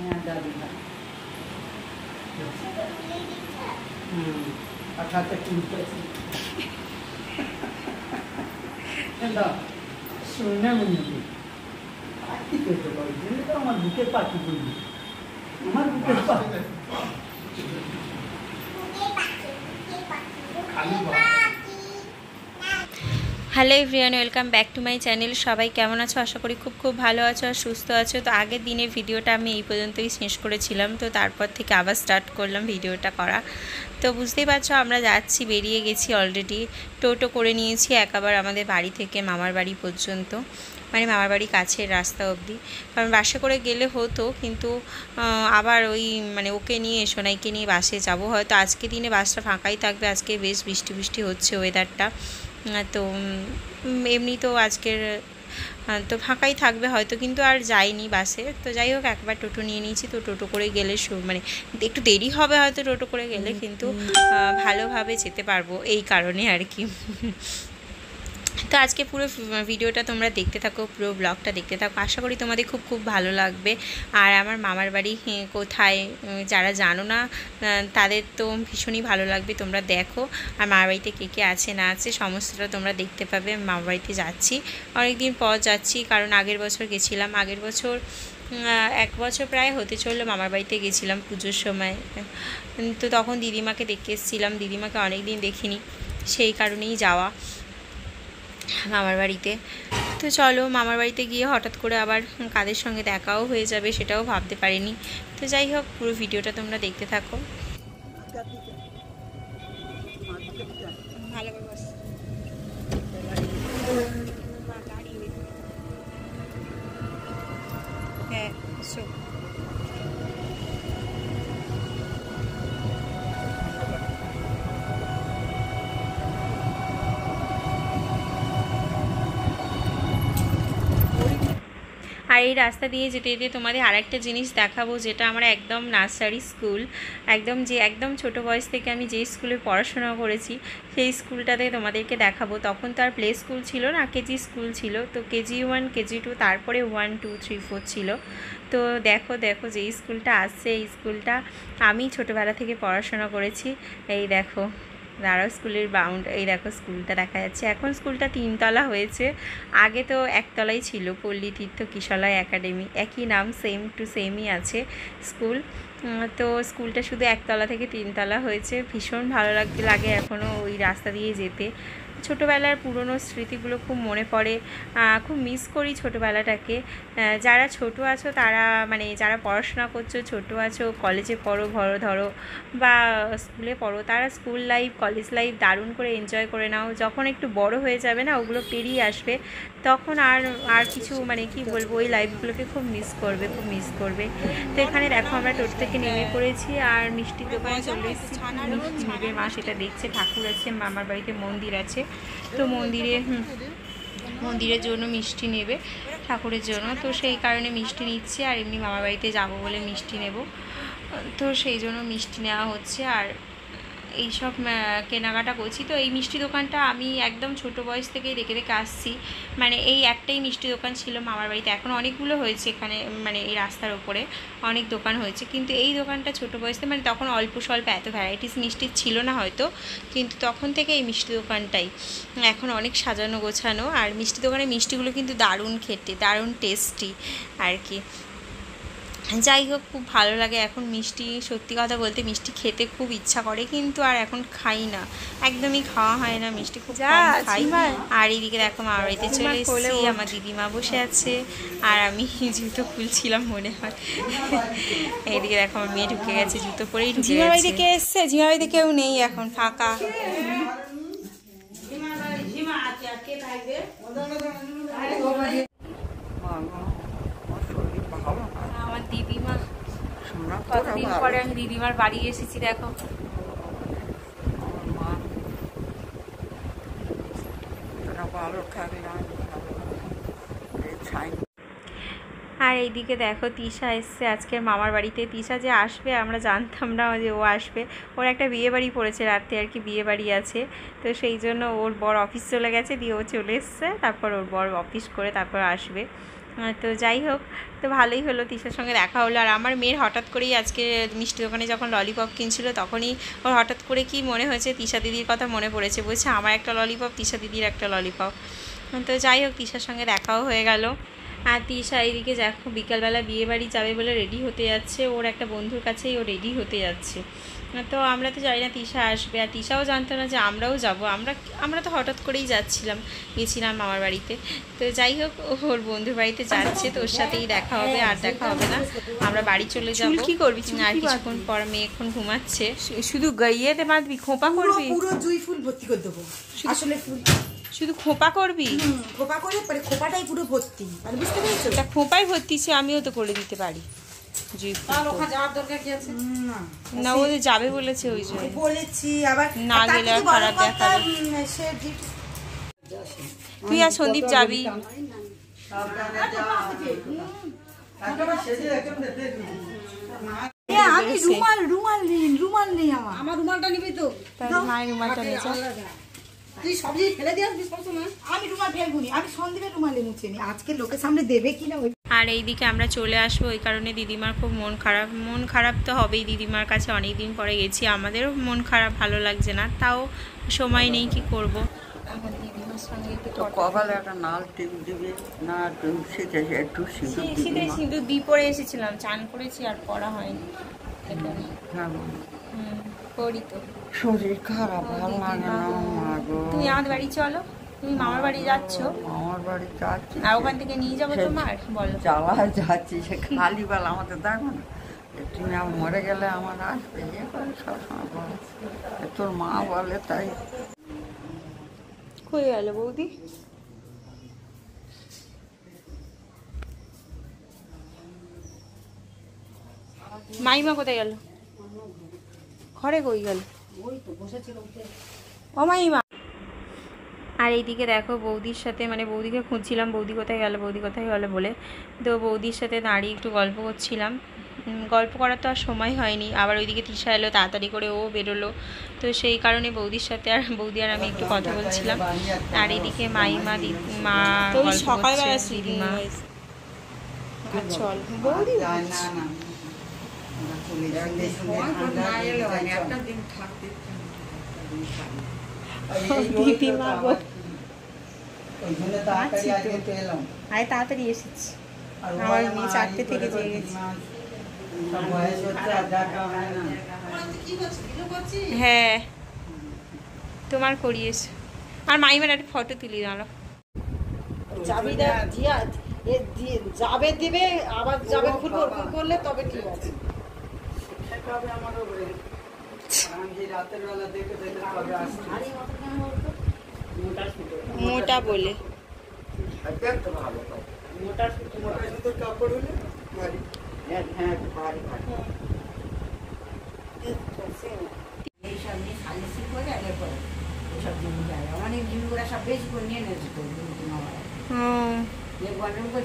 হ্যাঁ দাদি না আঠাতে কিনতেছি না শুনে মনে পাখি করতে পারি তো আমার বুকের পাখি করবি আমার বুকের পাখি hello everyone, welcome back to my channel. সবাই কেমন আছো? আশা করি খুব ভালো আছো আর সুস্থ আছো। তো আগের দিনের ভিডিওটা আমি এই পর্যন্তই শেষ করেছিলাম, তো তারপর থেকে আবার স্টার্ট করলাম ভিডিওটা করা। তো বুঝতেই পারছো আমরা যাচ্ছি, বেরিয়ে গেছি অলরেডি। টোটো করে নিয়েছি একেবারে আমাদের বাড়ি থেকে মামার বাড়ি পর্যন্ত, মানে মামার বাড়ি কাছের রাস্তা অবধি। কারণ বাসে করে গেলে হতো, কিন্তু আবার ওই মানে ওকে নিয়ে সোনাইকে নিয়ে বাসে যাব। হয়তো আজকে দিনে বাসটা ফাঁকাই থাকবে, আজকে বেশ বৃষ্টি বৃষ্টি হচ্ছে ওয়েদারটা। তো এমনি তো আজকের তো ফাঁকাই থাকবে হয়তো, কিন্তু আর যাইনি বাসে। তো যাই হোক, একবার টোটো নিয়ে নিয়েছি। তো টোটো করে গেলে মানে একটু দেরি হবে হয়তো টোটো করে গেলে, কিন্তু ভালোভাবে যেতে পারবো এই কারণে আর কি। তো আজকে পুরো ভিডিওটা তোমরা দেখতে থাকো, পুরো ব্লগটা দেখতে থাকো। আশা করি তোমাদের খুব ভালো লাগবে। আর আমার মামার বাড়ি কোথায় যারা জানো না তাদের তো ভীষণই ভালো লাগবে, তোমরা দেখো। আর মামার বাড়িতে কে আছে না আছে সমস্তটা তোমরা দেখতে পাবে। মামার বাড়িতে যাচ্ছি, অনেক দিন পর যাচ্ছি, কারণ আগের বছর গেছিলাম। আগের বছর 1 বছর প্রায় হতে চললো মামার বাড়িতে গেছিলাম পুজোর সময়। তো তখন দিদিমাকে দেখে এসেছিলাম, দিদিমাকে অনেক দিন দেখিনি, সেই কারণেই যাওয়া মামার বাড়িতে। তো চলো, মামার বাড়িতে গিয়ে হঠাৎ করে আবার কাদের সঙ্গে দেখাও হয়ে যাবে সেটাও ভাবতে পারিনি। তো যাই হোক, পুরো ভিডিওটা তোমরা দেখতে থাকো। ভালো করে বস। হ্যাঁ আর এই রাস্তা দিয়ে যেতে যেতে তোমাদের আরেকটা জিনিস দেখাবো, যেটা আমার একদম নার্সারি স্কুল, একদম ছোট বয়স থেকে আমি যে স্কুলে পড়াশোনা করেছি সেই স্কুলটাতে তোমাদেরকে দেখাবো। তখন তো আর প্লে স্কুল ছিল না, কেজি স্কুল ছিল। তো কেজি 1, কেজি 2, তারপরে 1, 2, 3, 4 ছিল। তো দেখো যে স্কুলটা আসছে, এই স্কুলটা আমি ছোটোবেলা থেকে পড়াশোনা করেছি। এই দেখো দাঁড়াও, স্কুলের এই দেখো স্কুলটা দেখা যাচ্ছে। এখন স্কুলটা 3 তলা হয়েছে, আগে তো 1 তলাই ছিল, পল্লী তীর্থ কিশলয় একাডেমি, একই নাম, সেম টু সেমই আছে স্কুল। তো স্কুলটা শুধু 1 তলা থেকে 3 তলা হয়েছে। ভীষণ ভালো লাগে এখনও ওই রাস্তা দিয়ে যেতে। ছোটোবেলার পুরনো স্মৃতিগুলো খুব মনে পড়ে, খুব মিস করি ছোটোবেলাটাকে। যারা ছোট আছো তারা, মানে যারা পড়াশোনা করছো, ছোট আছো, কলেজে পড়ো ধরো বা স্কুলে পড়ো, তারা স্কুল লাইফ, কলেজ লাইফ দারুণ করে এনজয় করে নাও। যখন একটু বড় হয়ে যাবে না, ওগুলো পেরিয়ে আসবে, তখন আর কিছু মানে কি বলবো, ওই লাইফগুলোকে খুব মিস করবে। তো এখানে দেখো আমরা টোটো থেকে নেমে পড়েছি আর মিষ্টির দোকানে চলে এসেছি। মিষ্টি নেবে মা সেটা দেখছে। ঠাকুর আছে, মামার বাড়িতে মন্দির আছে, তো মন্দিরের জন্য মিষ্টি নেবে ঠাকুরের জন্য, তো সেই কারণে মিষ্টি নিচ্ছে। আর এমনি মামার বাড়িতে যাবো বলে মিষ্টি নেব, তো সেই জন্য মিষ্টি নেওয়া হচ্ছে আর এইসব কেনাকাটা করছি। তো এই মিষ্টি দোকানটা আমি একদম ছোট বয়স থেকেই দেখে আসছি, মানে এই একটাই মিষ্টি দোকান ছিল মামার বাড়িতে। এখন অনেকগুলো হয়েছে এখানে, মানে এই রাস্তার ওপরে অনেক দোকান হয়েছে, কিন্তু এই দোকানটা ছোট বয়সে, মানে তখন অল্প স্বল্প এত ভ্যারাইটিস মিষ্টি ছিল না হয়তো, কিন্তু তখন থেকে এই মিষ্টি দোকানটাই। এখন অনেক সাজানো গোছানো, আর মিষ্টি দোকানের মিষ্টিগুলো কিন্তু দারুণ খেতে, দারুণ টেস্টি আর কি। যাই হোক, খুব ভালো লাগে এখন মিষ্টি। সত্যি কথা বলতে মিষ্টি খেতে খুব ইচ্ছা করে, কিন্তু আর এখন খাই না, একদমই খাওয়া হয় না মিষ্টি, খুব কম খাই। আর এইদিকে দেখো মামার বাড়িতে চলে এসেছি, আমার দিদিমা বসে আছে আর আমি জুতো খুলছিলাম মনে হয়। এইদিকে দেখো আমার মেয়ে ঢুকে গেছে, জুতো পরেই ঢুকে গেছে। বাড়িতে কে এসছে? ঝিমা বাড়িতে কেউ নেই, এখন ফাঁকা। আমার দিদিমা, কতদিন পরে আমি দিদিমার বাড়ি এসেছি দেখো। আর এইদিকে দেখো তিশা এসছে আজকে মামার বাড়িতে। তিশা যে আসবে আমরা জানতাম না যে ও আসবে, ওর একটা বিয়ে বাড়ি পড়েছে রাতে আর কি, বিয়ে বাড়ি আছে, তো সেই জন্য ওর বর অফিস চলে গেছে, দিয়ে ও চলে এসছে, তারপর ওর বর অফিস করে তারপর আসবে। তো যাই হোক, তো ভালোই হলো, তিশার সঙ্গে দেখা হলো। আর আমার মেয়ের হঠাৎ করেই আজকে মিষ্টি দোকানে যখন ললিপপ কিনছিল তখনই ওর হঠাৎ করে কি মনে হয়েছে, তিশা দিদির কথা মনে পড়েছে, বলছে আমার একটা ললিপপ, তিশা দিদির একটা ললিপপ। তো যাই হোক, তিশার সঙ্গে দেখাও হয়ে গেল। আর তিশা এইদিকে দেখো বিকালবেলা বিয়ে বাড়ি যাবে বলে রেডি হতে যাচ্ছে, ওর একটা বন্ধুর কাছেই ও রেডি হতে যাচ্ছে। তো আমরা তো জানি না তিশা আসবে, আর তিশাও জানতো না যে আমরাও যাব। আমরা তো হঠাৎ করেই গেছিলাম মামার বাড়িতে। তো যাই হোক, ওর বন্ধুর বাড়িতে যাচ্ছে, তো ওর সাথেই দেখা হবে, আর দেখা হবে না, আমরা বাড়ি চলে যাবো। কি করবি? আর কিছুক্ষণ পর মেয়ে এখন ঘুমাচ্ছে। শুধু গাইয়েতে বাঁধবি, খোঁপা করবি? পুরো জুঁই ফুল ভর্তি করে দেবো, আসলে ফুল শুধু খোঁপা করবি? খোপা করে পরে খোপাটাই পুরো ভর্তি, মানে বুঝতে পেরেছো? তা খোঁপাই ভর্তি, সে আমিও তো করে দিতে পারি। যাওয়ার দরকার কি আছে? না, ও যাবে বলেছে, ওই জন্য বলেছি। আবার না গেলে আর খারাপ দেখাবে। তুই আর সন্দীপ যাবি? আমি রুমাল নেই, আমার রুমালটা নিবি তো? মায়ের রুমালটা নিয়ে যা। তুই সবজি ফেলে দিয়ে আসবি সবসময়। আমি রুমাল ফেলবুনি, আমি সন্দীপের রুমালে মুছে নি, আজকে লোকের সামনে দেবে কিনা। আর এইদিকে আমরা চলে আসবো, ওই কারণে দিদিমার খুব মন খারাপ তো হবেই। দিদিমার কাছে অনেক দিন পরে গেছি, আমাদেরও মন খারাপ, ভালো লাগছে না, তাও সময় নেই, কি করব। আমার দিদিমার সঙ্গে একটু কপালে একটা নাল টিপ দিবে না, শীতে একটু শীতে সিঁদুর দিয়ে পরে এসেছিলাম, চান করেছি আর পরা হয়নি। করি তো, শরীর খারাপ, ভালো লাগে না। মা গো, তুমি আমাদের বাড়ি চলো, তুমি মামার বাড়ি যাচ্ছ, আমার বাড়ি যাচ্ছি, আর ওখান থেকে নিয়ে যাবো তোমার, বলো। জ্বালা যাচ্ছি, সে খালি বেলা আমাদের দেখো না, তুমি আমার মরে গেলে আমার আসবে, ইয়ে করে সবসময় বলে, তোর মা বলে তাই। কই গেল বৌদি? মাইমা কোথায় গেল? ঘরে কই গেল? ও মাইমা। আর এইদিকে দেখো বৌদির সাথে, মানে বৌদিকে খুঁজছিলাম, বৌদি কোথায় গেল বলে, তো বৌদির সাথে দাঁড়িয়ে একটু গল্প করছিলাম। গল্প করার তো আর সময় হয়নি, আবার ওইদিকে তিশা এলো, তাড়াতাড়ি করে ও বেরোলো, তো সেই কারণে বৌদি আর আমি একটু কথা বলছিলাম। আর এইদিকে মাইমা মা সকালবেলা দিদিমা চল বৌদি দিদিমা তাড়াতাড়ি এসেছি, আমার মেয়ে 4টে থেকে জেগেছি। হ্যাঁ, তোমার করিয়েছ। আর মাইমার একটা ফটো তুলি দাঁড়ো। যাবে দিবে, আবার যাবে ফুটবল করলে তবে ঠিক আছে। মোটা বলে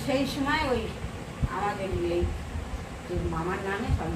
সেই সময় ওই আমাদের মামার নামে সব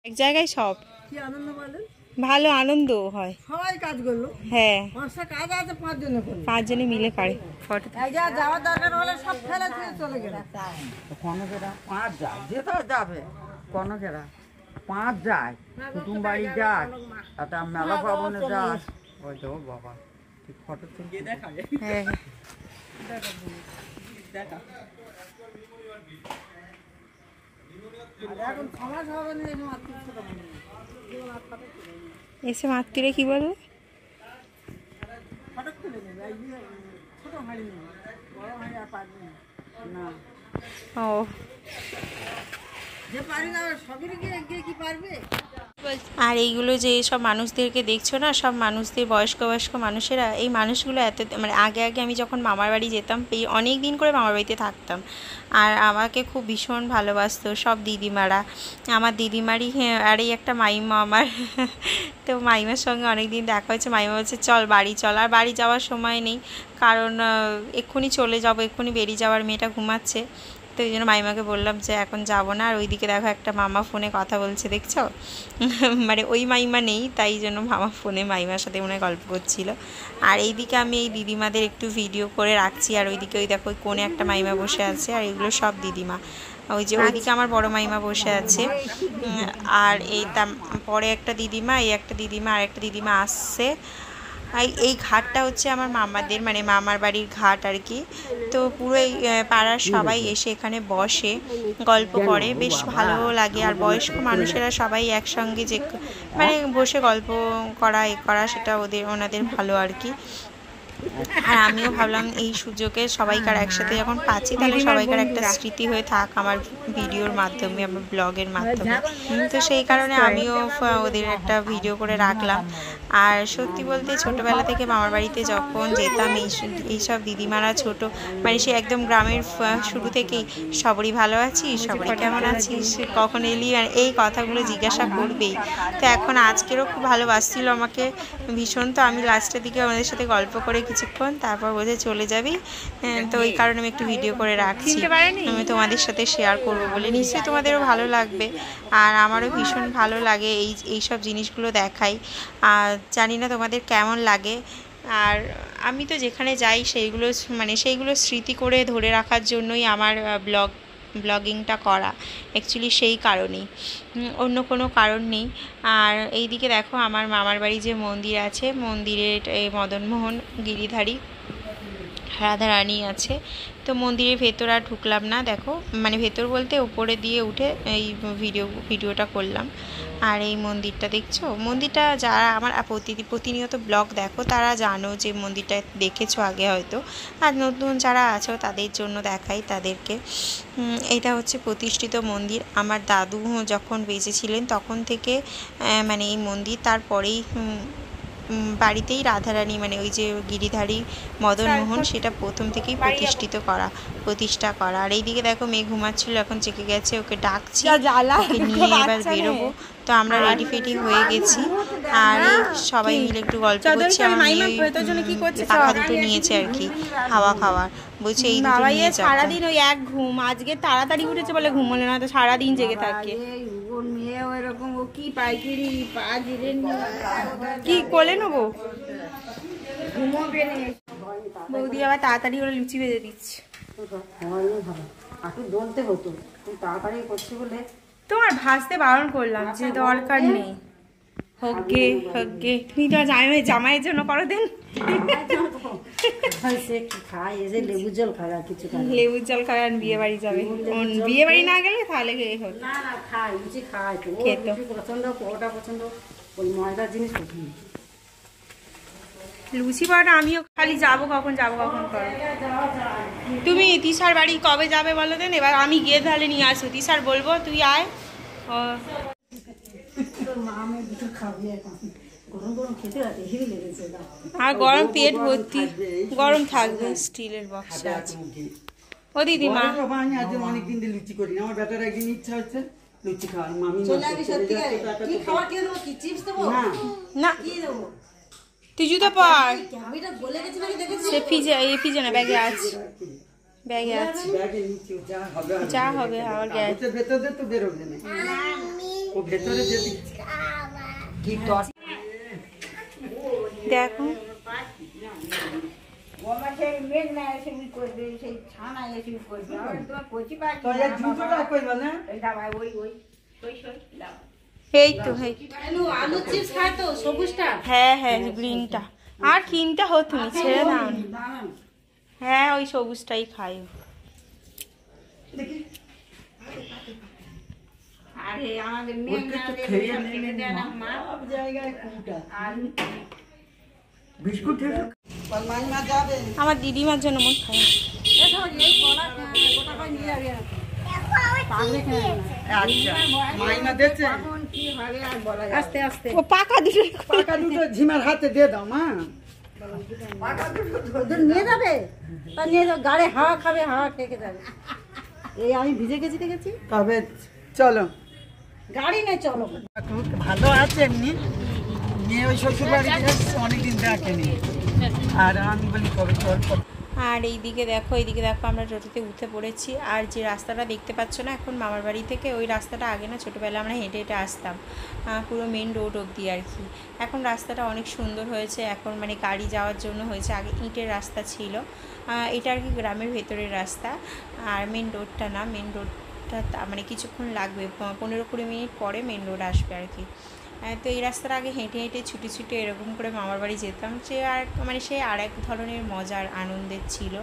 এক জায়গায় সব কি আনন্দ বলেন, ভালো আনন্দ হয়, সবাই কাজ করলো। হ্যাঁ, 5টা কাজ আছে, 5 জনে করলো, 5 জনে মিলে করে ফটো। যাওয়ার দরকার হলে সব ফেলে দিয়ে চলে গেল। কনকেরা 5 যায়, যেটা যাবে কনকেরা 5 যায়, কুটুম বাড়ি যায়, একটা মেলা পাবনে যায়। ওই তো বাবা, ঠিক ফটো তুলে দেখা যায়। হ্যাঁ, এসে মাতৃরে কি বলবে? ও আর এইগুলো যে সব মানুষদেরকে দেখছো না, সব মানুষদের বয়স্ক মানুষেরা, এই মানুষগুলো এত, মানে আগে আমি যখন মামার বাড়ি যেতাম, অনেক দিন করে মামার বাড়িতে থাকতাম, আর আমাকে খুব ভীষণ ভালোবাসতো সব দিদিমারা। আমার দিদিমারই আর এই একটা মাইমা আমার তো মাইমার সঙ্গে অনেক দিন দেখা হয়েছে। মাইমা বলছে চল বাড়ি চল, আর বাড়ি যাওয়ার সময় নেই, কারণ এক্ষুনি চলে যাবো, এক্ষুনি বেরিয়ে যাওয়ার, মেয়েটা ঘুমাচ্ছে। তো এই জন্য মাইমাকে বললাম যে এখন যাব না। আর ওইদিকে দেখো একটা মামা ফোনে কথা বলছে, দেখছো? মানে ওই মাইমা নেই, তাই জন্য মামা ফোনে মাইমার সাথে মনে হয় গল্প করছিল। আর এইদিকে আমি এই দিদিমাদের একটু ভিডিও করে রাখছি। আর ওইদিকে ওই দেখো ওই কোণে একটা মাইমা বসে আছে, আর এগুলো সব দিদিমা। ওই যে ওইদিকে আমার বড় মাইমা বসে আছে, আর এই পরে একটা দিদিমা, এই একটা দিদিমা, আর একটা দিদিমা আসছে। এই ঘাটটা হচ্ছে আমার মামাদের, মানে মামার বাড়ির ঘাট আর কি। তো পুরো এই পাড়ার সবাই এসে এখানে বসে গল্প করে, বেশ ভালো লাগে। আর বয়স্ক মানুষেরা সবাই একসঙ্গে যে মানে বসে গল্প করা সেটা ওনাদের ভালো আর কি। আর আমিও ভাবলাম এই সুযোগে সবাইকার একসাথে যখন পাচ্ছি, তাহলে সবাইকার একটা স্মৃতি হয়ে থাক আমার ভিডিওর মাধ্যমে, আমার ব্লগের মাধ্যমে। তো সেই কারণে আমিও ওদের একটা ভিডিও করে রাখলাম। আর সত্যি বলতে ছোটোবেলা থেকে মামার বাড়িতে যখন যেতাম, এইসব দিদিমারা ছোট মানে সে একদম গ্রামের শুরু থেকেই সবারই ভালো আছিস, সবারই কেমন আছিস, কখন এলি, আর এই কথাগুলো জিজ্ঞাসা করবেই। তো এখন আজকেরও খুব ভালোবাসছিল আমাকে ভীষণ। তো আমি লাস্টের দিকে আমাদের সাথে গল্প করে কিছুক্ষণ, তারপর বোঝে চলে যাবি। তো ওই কারণে আমি একটু ভিডিও করে রাখছি, আমি তোমাদের সাথে শেয়ার করবো বলে। নিশ্চয়ই তোমাদেরও ভালো লাগবে, আর আমারও ভীষণ ভালো লাগে এই সব জিনিসগুলো দেখাই। আর জানি না তোমাদের কেমন লাগে। আর আমি তো যেখানে যাই সেইগুলো স্মৃতি করে ধরে রাখার জন্যই আমার ব্লগিংটা করা, অ্যাকচুয়ালি সেই কারণেই, অন্য কোনো কারণ নেই। আর এইদিকে দেখো আমার মামার বাড়ি যে মন্দির আছে, মন্দিরের মদনমোহন গিরিধারী রাধারানী আছে। তো মন্দিরের ভেতর আর ঢুকলাম না, দেখো মানে ভেতর বলতে উপরে দিয়ে উঠে এই ভিডিওটা করলাম। আর এই মন্দিরটা দেখছো, মন্দিরটা যারা আমার প্রতিনিয়ত ব্লগ দেখো তারা জানো যে মন্দিরটা দেখেছো আগে হয়তো, আর নতুন যারা আছো তাদের জন্য দেখাই তাদেরকে। এটা হচ্ছে প্রতিষ্ঠিত মন্দির। আমার দাদু যখন বেঁচে ছিলেন তখন থেকে মানে এই মন্দির, তারপরেই বাড়িতেই রাধারানী মানে ওই যে গিরিধারী মদনমোহন সেটা প্রথম থেকেই প্রতিষ্ঠা করা। আর এইদিকে দেখো মেয়ে ঘুমাচ্ছিল, এখন জেগে গেছে, ওকে ডাকছি, ওকে নিয়ে এবার বেরোবো। তো আমরা রেডি ফেডি হয়ে গেছি, আর সবাই মিলে একটু গল্প করছি। পাখা দুটো নিয়েছে আর কি হাওয়া খাওয়ার, বলছে এই দুটো নিয়ে যাও। সারাদিন ওই এক ঘুম, আজকে তাড়াতাড়ি উঠেছে বলে ঘুম হলো না, তো সারাদিন জেগে থাকে। ওর মেয়ে ওইরকম, ও কি পাইকিরি পা জিরে কি কোলে নেবো? ঘুমোবে না। বৌদি আবার তাড়াতাড়ি করে লুচি ভেজে দিচ্ছে। একটু জ্বলতে হতো, তাড়াতাড়ি করছি বলে তোমার ভাজতে বারণ করলাম যে দরকার নেই। হগে হগে, তুমি তো জামাইয়ের জন্য করো দেন। লেবুর জল খাবে, কিছু লেবুর জল খাবে, আর বিয়ে বাড়ি যাবে। বিয়ে বাড়ি না গেলে তাহলে হতো না খাই, লুচি খাই, খেত পছন্দ, পরোটা পছন্দ, ওই ময়দার জিনিস পছন্দ। লুচি পরোটা আমিও খালি যাবো কখন করো। তুমি তিশার বাড়ি কবে যাবে বলো দেন, এবার আমি গিয়ে তাহলে নিয়ে আসবো। তিশার বলবো তুই আয়। আর গরম পেট ভর্তি, গরম থাকবে, স্টিলের বক্সে আছে। ও দিদিমা অনেকদিন দিয়ে লুচি করি না, আমার বেটার একদিন ইচ্ছা হচ্ছে লুচি খাওয়ার। মামি না, তুই জুতো পর, সে ফিজে না, ব্যাগে আছে, ব্যাগে আছে, যা হবে আবার গ্যাস ভেতরে তো বেরোবে না, ও ভেতরে যেতে দেখো। এই তো আলু চিপস খায় তো সবুজটা, হ্যাঁ গ্রিনটা, আর কিনতে হতো না, ছেড়ে দাও না। হ্যাঁ ওই সবুজটাই খাই। আরে আমাদের মেয়ে আমার দিদিমার জন্য মন খাই। আস্তে আস্তে ও পাকা দুটো ঝিমার হাতে দিয়ে দাও মা, নিয়ে যাবে, তা নিয়ে যাও, গাড়ি হাওয়া খাবে, হাওয়া খেয়ে যাবে। এই আমি ভিজে গেছি দেখেছি, তবে চলো গাড়ি নেই, চলো। ভালো আছে এমনি, মেয়ে ওই শ্বশুর বাড়ি অনেকদিন দেখেনি, আর আমি বলি কবে চল। আর এইদিকে দেখো আমরা টোটোতে উঠে পড়েছি। আর যে রাস্তাটা দেখতে পাচ্ছ না এখন মামার বাড়ি থেকে, ওই রাস্তাটা আগে না ছোটোবেলা আমরা হেঁটে হেঁটে আসতাম পুরো মেন রোড অবধি আর কি। এখন রাস্তাটা অনেক সুন্দর হয়েছে, এখন মানে গাড়ি যাওয়ার জন্য হয়েছে, আগে ইটের রাস্তা ছিল। এটা আর কি গ্রামের ভেতরের রাস্তা, আর মেন রোডটা না, মেন রোডটা মানে কিছুক্ষণ লাগবে, 15-20 মিনিট পরে মেন রোড আসবে আর কি। তো এই রাস্তাটা আগে হেঁটে হেঁটে ছুটে ছুটে এরকম করে মামার বাড়ি যেতাম, সে আর মানে সে আর এক ধরনের মজার আনন্দের ছিল।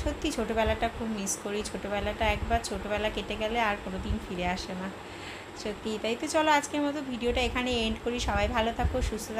সত্যি ছোটোবেলাটা খুব মিস করি, ছোটোবেলাটা একবার ছোটোবেলা কেটে গেলে আর কোনো দিন ফিরে আসে না সত্যি। তাই তো চলো আজকের মতো ভিডিওটা এখানে এন্ড করি। সবাই ভালো থাকো, সুস্থ থাকো।